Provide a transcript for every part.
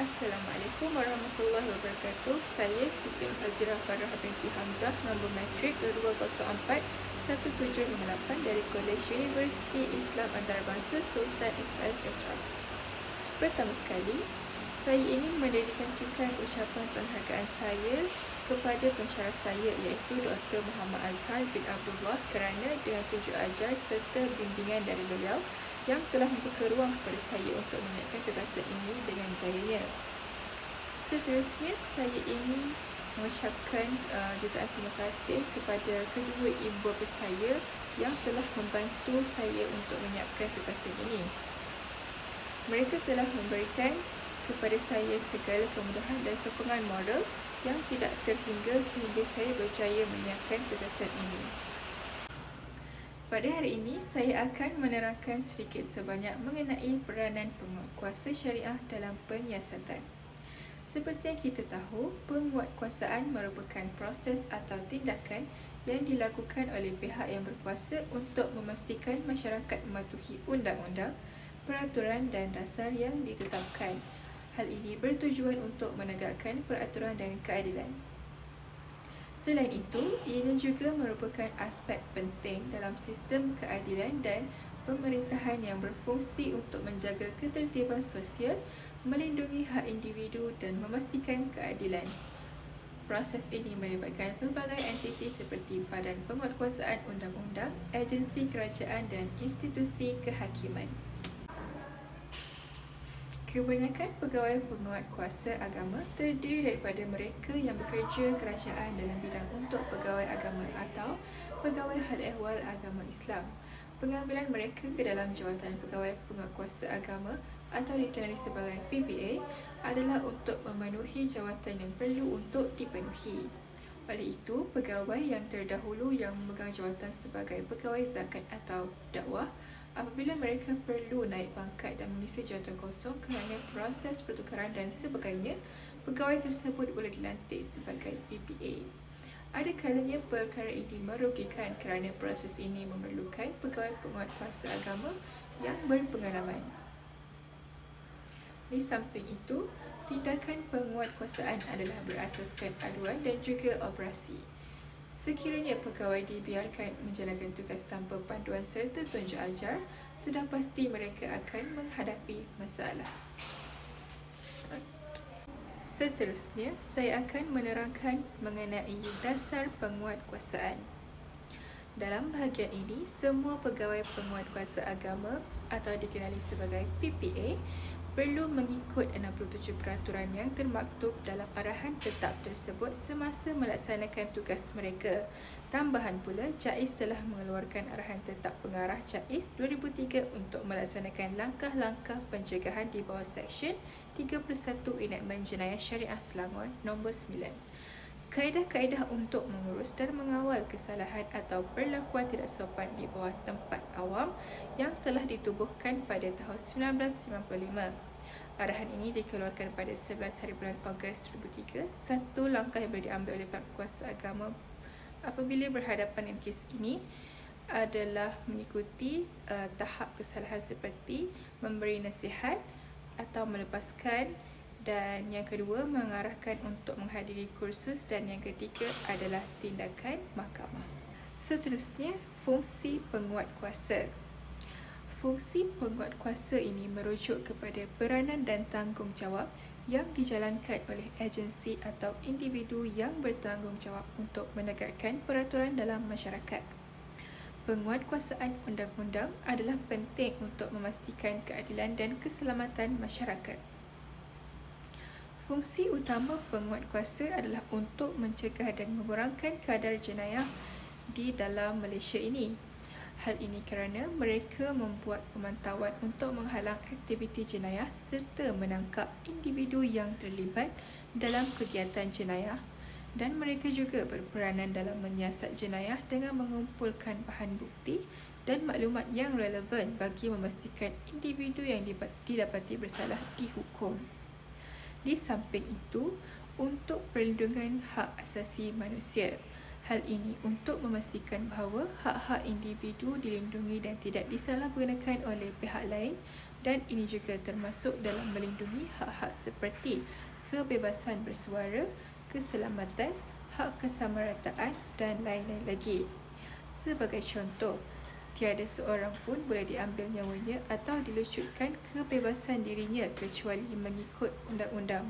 Assalamualaikum warahmatullahi wabarakatuh. Saya Siti Hazirah Farah binti Hamzah, nombor matrik 2041758 dari Kolej Universiti Islam Antarabangsa Sultan Ismail Petra. Pertama sekali, saya ingin mendedikasikan ucapan penghargaan saya kepada pensyarah saya iaitu Dr. Muhammad Azhar bin Abdullah kerana dengan tunjuk ajar serta bimbingan dari beliau yang telah membuka ruang kepada saya untuk menunaikan tugasan ini dengan jayanya. Seterusnya, saya ingin mengucapkan jutaan terima kasih kepada kedua ibu bapa saya yang telah membantu saya untuk menyiapkan tugasan ini. Mereka telah memberikan kepada saya segala kemudahan dan sokongan moral yang tidak terhingga sehingga saya berjaya menyiapkan tugasan ini. Pada hari ini, saya akan menerangkan sedikit sebanyak mengenai peranan penguatkuasa syariah dalam penyiasatan. Seperti yang kita tahu, penguatkuasaan merupakan proses atau tindakan yang dilakukan oleh pihak yang berkuasa untuk memastikan masyarakat mematuhi undang-undang, peraturan dan dasar yang ditetapkan. Hal ini bertujuan untuk menegakkan peraturan dan keadilan. Selain itu, ianya juga merupakan aspek penting dalam sistem keadilan dan pemerintahan yang berfungsi untuk menjaga ketertiban sosial, melindungi hak individu dan memastikan keadilan. Proses ini melibatkan pelbagai entiti seperti Badan Penguatkuasaan Undang-Undang, agensi kerajaan dan institusi kehakiman. Kebanyakan pegawai penguatkuasa agama terdiri daripada mereka yang bekerja kerajaan dalam bidang untuk pegawai agama atau pegawai hal ehwal agama Islam. Pengambilan mereka ke dalam jawatan pegawai penguatkuasa agama atau dikenali sebagai PPA adalah untuk memenuhi jawatan yang perlu untuk dipenuhi. Oleh itu, pegawai yang terdahulu yang memegang jawatan sebagai pegawai zakat atau dakwah, apabila mereka perlu naik pangkat dan mengisi jawatan kosong kerana proses pertukaran dan sebagainya, pegawai tersebut boleh dilantik sebagai PPA. Ada kalanya perkara ini merugikan kerana proses ini memerlukan pegawai penguatkuasa agama yang berpengalaman. Di samping itu, tindakan penguatkuasaan adalah berasaskan aduan dan juga operasi. Sekiranya pegawai dibiarkan menjalankan tugas tanpa panduan serta tunjuk ajar, sudah pasti mereka akan menghadapi masalah. Seterusnya, saya akan menerangkan mengenai dasar penguatkuasaan. Dalam bahagian ini, semua pegawai penguatkuasa agama atau dikenali sebagai PPA perlu mengikut 67 peraturan yang termaktub dalam arahan tetap tersebut semasa melaksanakan tugas mereka. Tambahan pula, JAIS telah mengeluarkan arahan tetap pengarah JAIS 2003 untuk melaksanakan langkah-langkah pencegahan di bawah Seksyen 31 Enakmen Jenayah Syariah Selangor nombor 9. Kaedah-kaedah untuk mengurus dan mengawal kesalahan atau perlakuan tidak sopan di bawah tempat awam yang telah ditubuhkan pada tahun 1995. Arahan ini dikeluarkan pada 11 hari bulan Ogos 2003. Satu langkah yang boleh diambil oleh pihak kuasa agama apabila berhadapan dengan kes ini adalah mengikuti tahap kesalahan seperti memberi nasihat atau melepaskan, dan yang kedua mengarahkan untuk menghadiri kursus, dan yang ketiga adalah tindakan mahkamah. Seterusnya, fungsi penguatkuasa. Fungsi penguatkuasa ini merujuk kepada peranan dan tanggungjawab yang dijalankan oleh agensi atau individu yang bertanggungjawab untuk menegakkan peraturan dalam masyarakat. Penguatkuasaan undang-undang adalah penting untuk memastikan keadilan dan keselamatan masyarakat. Fungsi utama penguatkuasa adalah untuk mencegah dan mengurangkan kadar jenayah di dalam Malaysia ini. Hal ini kerana mereka membuat pemantauan untuk menghalang aktiviti jenayah serta menangkap individu yang terlibat dalam kegiatan jenayah, dan mereka juga berperanan dalam menyiasat jenayah dengan mengumpulkan bahan bukti dan maklumat yang relevan bagi memastikan individu yang didapati bersalah dihukum. Di samping itu, untuk perlindungan hak asasi manusia, Hal ini untuk memastikan bahawa hak-hak individu dilindungi dan tidak disalahgunakan oleh pihak lain, dan ini juga termasuk dalam melindungi hak-hak seperti kebebasan bersuara, keselamatan, hak kesamarataan dan lain-lain lagi. Sebagai contoh, tiada seorang pun boleh diambil nyawanya atau dilucutkan kebebasan dirinya kecuali mengikut undang-undang.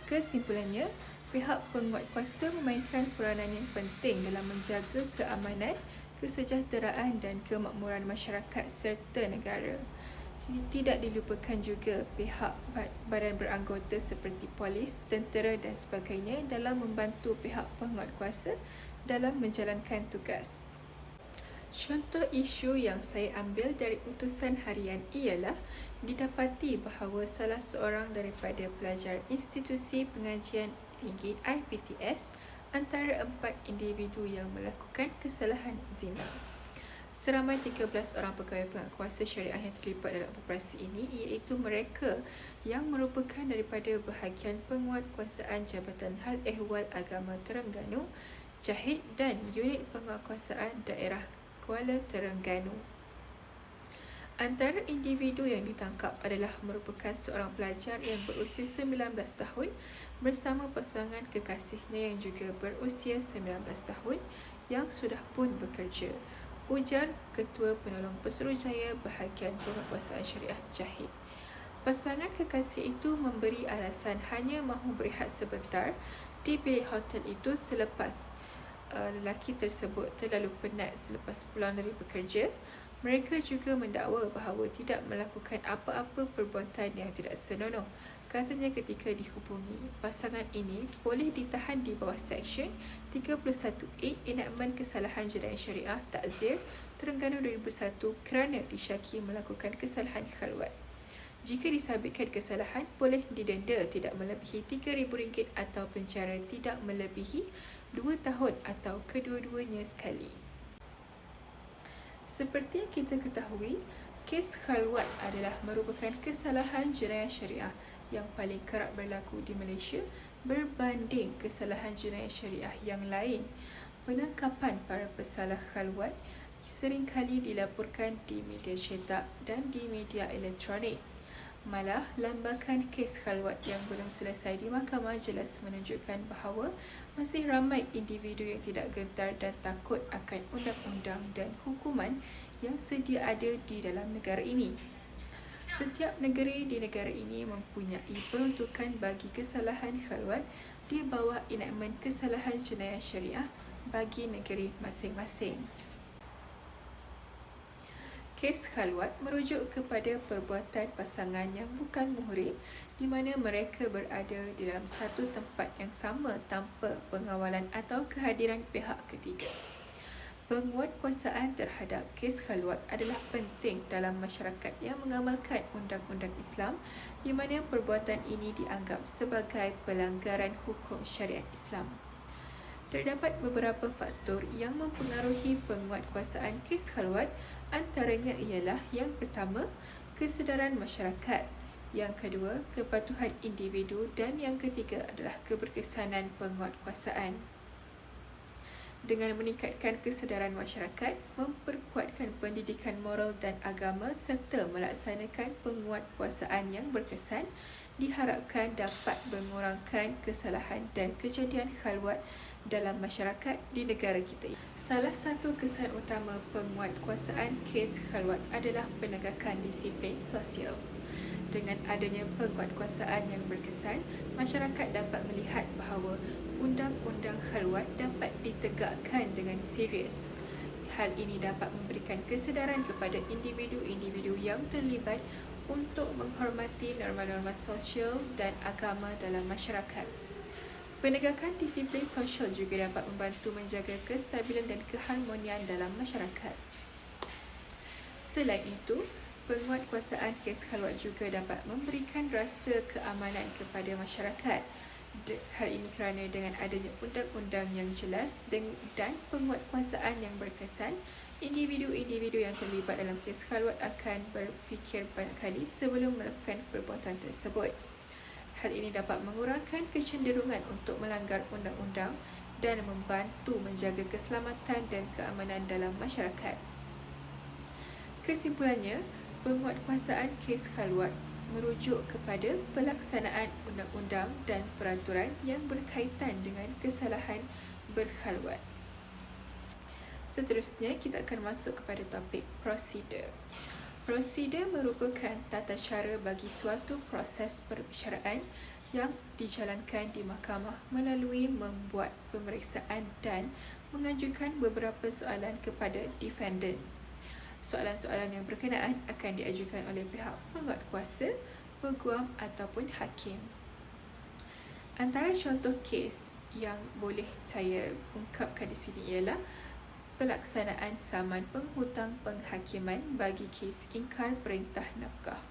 Kesimpulannya, pihak penguatkuasa memainkan peranan yang penting dalam menjaga keamanan, kesejahteraan dan kemakmuran masyarakat serta negara. Tidak dilupakan juga pihak badan beranggota seperti polis, tentera dan sebagainya dalam membantu pihak penguatkuasa dalam menjalankan tugas. Contoh isu yang saya ambil dari utusan harian ialah didapati bahawa salah seorang daripada pelajar institusi pengajian tinggi IPTS antara 4 individu yang melakukan kesalahan zina. Seramai 13 orang pegawai penguatkuasa syariah yang terlibat dalam operasi ini, iaitu mereka yang merupakan daripada bahagian penguatkuasaan Jabatan Hal Ehwal Agama Terengganu, Jahit dan Unit Penguatkuasaan Daerah Kuala Terengganu. Antara individu yang ditangkap adalah merupakan seorang pelajar yang berusia 19 tahun bersama pasangan kekasihnya yang juga berusia 19 tahun yang sudah pun bekerja, ujar Ketua Penolong Pesuruhjaya Bahagian Penguatkuasaan Syariah Jahit. Pasangan kekasih itu memberi alasan hanya mahu berehat sebentar di bilik hotel itu selepas lelaki tersebut terlalu penat selepas pulang dari bekerja. Mereka juga mendakwa bahawa tidak melakukan apa-apa perbuatan yang tidak senonoh. Katanya ketika dihubungi, pasangan ini boleh ditahan di bawah Seksyen 31A Enakmen Kesalahan Jenayah Syariah Takzir Terengganu 2001 kerana disyaki melakukan kesalahan khalwat. Jika disabitkan kesalahan, boleh didenda tidak melebihi RM3,000 atau penjara tidak melebihi 2 tahun atau kedua-duanya sekali. Seperti yang kita ketahui, kes khalwat adalah merupakan kesalahan jenayah syariah yang paling kerap berlaku di Malaysia berbanding kesalahan jenayah syariah yang lain. Penangkapan para pesalah khalwat seringkali dilaporkan di media cetak dan di media elektronik. Malah, lambakan kes khalwat yang belum selesai di mahkamah jelas menunjukkan bahawa masih ramai individu yang tidak gentar dan takut akan undang-undang dan hukuman yang sedia ada di dalam negara ini. Setiap negeri di negara ini mempunyai peruntukan bagi kesalahan khalwat di bawah enakmen kesalahan jenayah syariah bagi negeri masing-masing. Kes khalwat merujuk kepada perbuatan pasangan yang bukan muhrim di mana mereka berada di dalam satu tempat yang sama tanpa pengawalan atau kehadiran pihak ketiga. Penguatkuasaan terhadap kes khalwat adalah penting dalam masyarakat yang mengamalkan undang-undang Islam di mana perbuatan ini dianggap sebagai pelanggaran hukum syariat Islam. Terdapat beberapa faktor yang mempengaruhi penguatkuasaan kes khalwat, antaranya ialah yang pertama, kesedaran masyarakat, yang kedua, kepatuhan individu dan yang ketiga adalah keberkesanan penguatkuasaan. Dengan meningkatkan kesedaran masyarakat, memperkuatkan pendidikan moral dan agama serta melaksanakan penguatkuasaan yang berkesan, diharapkan dapat mengurangkan kesalahan dan kejadian khalwat dalam masyarakat di negara kita. Salah satu kesan utama penguatkuasaan kes khalwat adalah penegakan disiplin sosial. Dengan adanya penguatkuasaan yang berkesan, masyarakat dapat melihat bahawa undang-undang khalwat dapat ditegakkan dengan serius. Hal ini dapat memberikan kesedaran kepada individu-individu yang terlibat untuk menghormati norma-norma sosial dan agama dalam masyarakat. Penegakan disiplin sosial juga dapat membantu menjaga kestabilan dan keharmonian dalam masyarakat. Selain itu, penguatkuasaan kes khalwat juga dapat memberikan rasa keamanan kepada masyarakat. Hal ini kerana dengan adanya undang-undang yang jelas dan penguatkuasaan yang berkesan, individu-individu yang terlibat dalam kes khalwat akan berfikir banyak kali sebelum melakukan perbuatan tersebut. Hal ini dapat mengurangkan kecenderungan untuk melanggar undang-undang dan membantu menjaga keselamatan dan keamanan dalam masyarakat. Kesimpulannya, penguatkuasaan kes khalwat merujuk kepada pelaksanaan undang-undang dan peraturan yang berkaitan dengan kesalahan berkhalwat. Seterusnya, kita akan masuk kepada topik prosedur. Prosedur merupakan tata cara bagi suatu proses perbicaraan yang dijalankan di mahkamah melalui membuat pemeriksaan dan mengajukan beberapa soalan kepada defendant. Soalan-soalan yang berkenaan akan diajukan oleh pihak penguatkuasa, peguam ataupun hakim. Antara contoh kes yang boleh saya ungkapkan di sini ialah pelaksanaan saman penghutang penghakiman bagi kes ingkar perintah nafkah.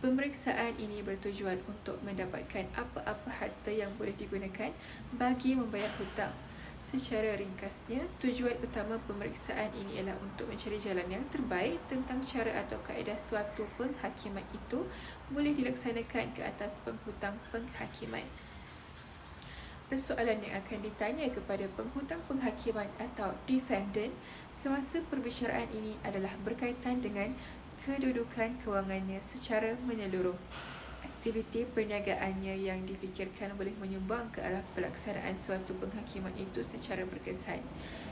Pemeriksaan ini bertujuan untuk mendapatkan apa-apa harta yang boleh digunakan bagi membayar hutang. Secara ringkasnya, tujuan utama pemeriksaan ini ialah untuk mencari jalan yang terbaik tentang cara atau kaedah suatu penghakiman itu boleh dilaksanakan ke atas penghutang penghakiman. Persoalan yang akan ditanya kepada penghutang penghakiman atau defendant semasa perbicaraan ini adalah berkaitan dengan kedudukan kewangannya secara menyeluruh. Aktiviti perniagaannya yang difikirkan boleh menyumbang ke arah pelaksanaan suatu penghakiman itu secara berkesan.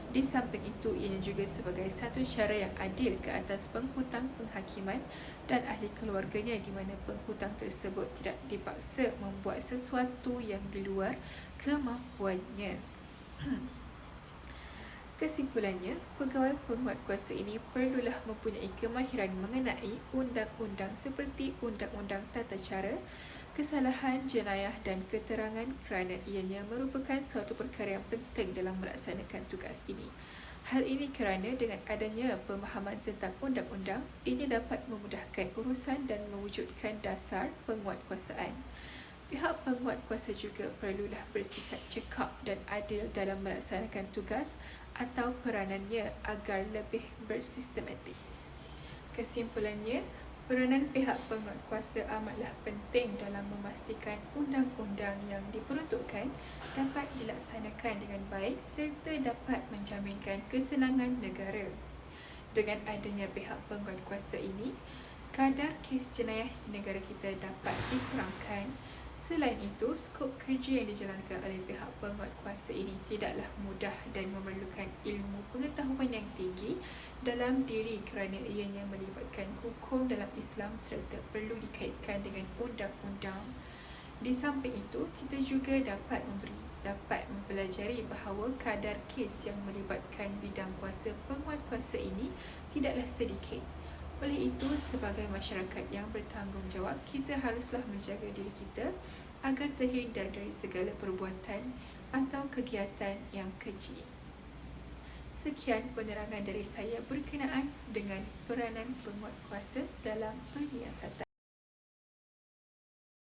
Di samping itu, ianya juga sebagai satu cara yang adil ke atas penghutang penghakiman dan ahli keluarganya di mana penghutang tersebut tidak dipaksa membuat sesuatu yang di luar kemampuannya. Kesimpulannya, pegawai penguatkuasa ini perlulah mempunyai kemahiran mengenai undang-undang seperti Undang-Undang Tata Cara, Kesalahan Jenayah dan Keterangan kerana ianya merupakan suatu perkara yang penting dalam melaksanakan tugas ini. Hal ini kerana dengan adanya pemahaman tentang undang-undang, ini dapat memudahkan urusan dan mewujudkan dasar penguatkuasaan. Pihak penguatkuasa juga perlulah bersikap cekap dan adil dalam melaksanakan tugas atau peranannya agar lebih bersistematik. Kesimpulannya, peranan pihak penguatkuasa amatlah penting dalam memastikan undang-undang yang diperuntukkan dapat dilaksanakan dengan baik serta dapat menjaminkan kesenangan negara. Dengan adanya pihak penguatkuasa ini, kadar kes jenayah negara kita dapat dikurangkan. Selain itu, skop kerja yang dijalankan oleh pihak penguatkuasa ini tidaklah mudah dan memerlukan ilmu pengetahuan yang tinggi dalam diri kerana ianya melibatkan hukum dalam Islam serta perlu dikaitkan dengan undang-undang. Di samping itu, kita juga dapat mempelajari bahawa kadar kes yang melibatkan bidang kuasa penguatkuasa ini tidaklah sedikit. Oleh itu, sebagai masyarakat yang bertanggungjawab, kita haruslah menjaga diri kita agar terhindar dari segala perbuatan atau kegiatan yang keji. Sekian penerangan dari saya berkenaan dengan peranan penguatkuasa dalam penyiasatan.